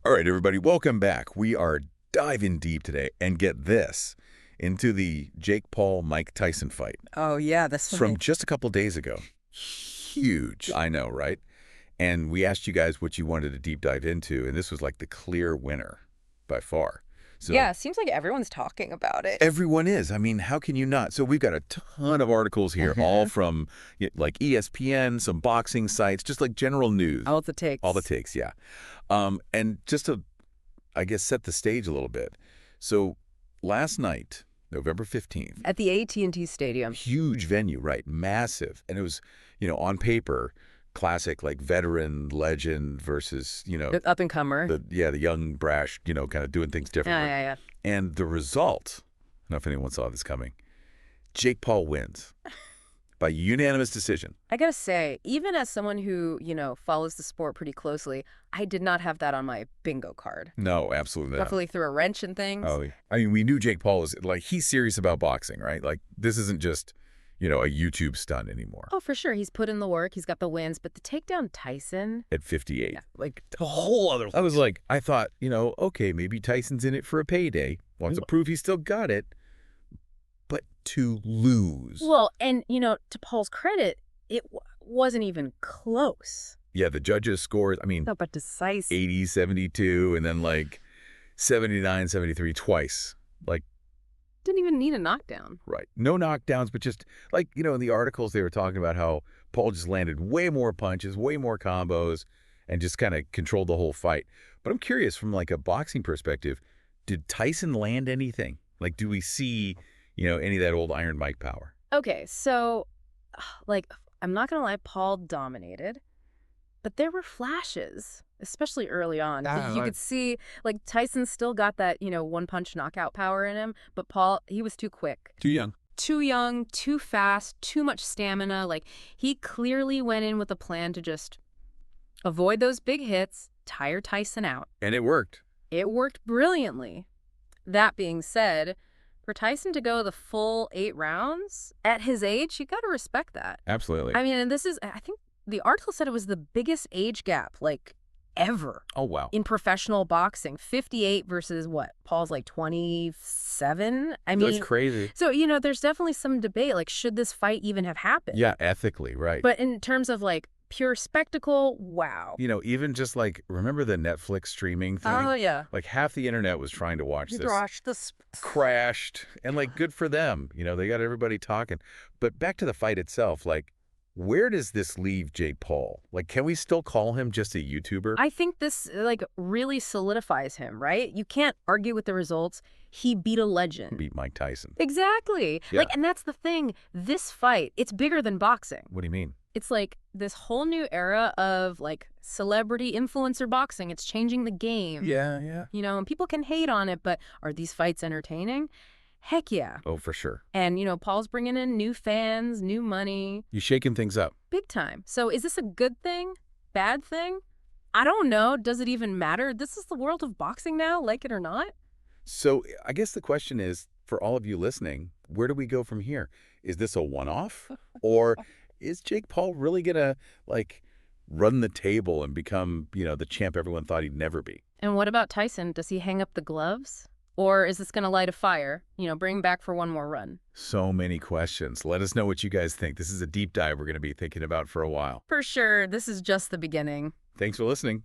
All right, everybody, welcome back. We are diving deep today, and get this, into the Jake Paul-Mike Tyson fight. Oh, yeah, this It's from just a couple days ago. Huge, I know, right? And we asked you guys what you wanted to deep dive into, and this was like the clear winner by far. So yeah, seems like everyone's talking about it. everyone is. I mean, how can you not? So we've got a ton of articles here, all from like ESPN, some boxing sites, just like general news. All the takes. All the takes, yeah. And just to, I guess, set the stage a little bit. So last night, November 15th. At the AT&T Stadium. Huge venue, right? Massive. And it was, on paper, classic, like veteran, legend versus, The up-and-comer. the young, brash, kind of doing things differently. Yeah. And the result, I don't know if anyone saw this coming, Jake Paul wins by unanimous decision. I gotta say, even as someone who, follows the sport pretty closely, I did not have that on my bingo card. No, absolutely not. Definitely threw a wrench in things. Oh, I mean, we knew Jake Paul was, like, he's serious about boxing, right? Like, this isn't just, a YouTube stunt anymore. Oh, for sure. He's put in the work. He's got the wins. But the takedown Tyson... At 58. Yeah, like a whole other... I was like, I thought, okay, maybe Tyson's in it for a payday. Wants to prove he's still got it. But to lose. Well, and, to Paul's credit, it wasn't even close. Yeah, the judges scored, No, but decisive. 80, 72, and then like 79, 73 twice. Like, Didn't even need a knockdown. right. No knockdowns, but just like, in the articles they were talking about how Paul just landed way more punches, way more combos, and just kind of controlled the whole fight. But I'm curious from like a boxing perspective, did Tyson land anything? Like, do we see, any of that old Iron Mike power? Okay, so, I'm not going to lie, Paul dominated, but there were flashes, especially early on. You could see, Tyson still got that, one-punch knockout power in him, but Paul, he was too quick. Too young. Too young, too fast, too much stamina. He clearly went in with a plan to just avoid those big hits, tire Tyson out. And it worked. It worked brilliantly. That being said, for Tyson to go the full 8 rounds at his age, you got to respect that. Absolutely. I mean, and I think the article said it was the biggest age gap, ever. Oh, wow. In professional boxing. 58 versus what? Paul's 27? I mean, that's crazy. So, there's definitely some debate, should this fight even have happened? Yeah, ethically, right. But in terms of, pure spectacle, wow. Even just remember the Netflix streaming thing? Oh, yeah. Half the internet was trying to watch this. Watch this. Crashed. And good for them. They got everybody talking. But back to the fight itself, where does this leave Jake Paul? Can we still call him just a YouTuber? I think this, really solidifies him, right? You can't argue with the results. He beat a legend. Beat Mike Tyson. Exactly. Yeah. And that's the thing. This fight, it's bigger than boxing. What do you mean? It's this whole new era of celebrity influencer boxing. It's changing the game. Yeah. And people can hate on it, but are these fights entertaining? Heck yeah. Oh, for sure. And, Paul's bringing in new fans, new money. You shaking things up. Big time. So is this a good thing? Bad thing? I don't know. Does it even matter? This is the world of boxing now, like it or not. So I guess the question is, for all of you listening, where do we go from here? Is this a one-off? Or is Jake Paul really going to, run the table and become, the champ everyone thought he'd never be? And what about Tyson? Does he hang up the gloves? Or is this going to light a fire, bring him back for one more run? So many questions. Let us know what you guys think. This is a deep dive we're going to be thinking about for a while. For sure. This is just the beginning. Thanks for listening.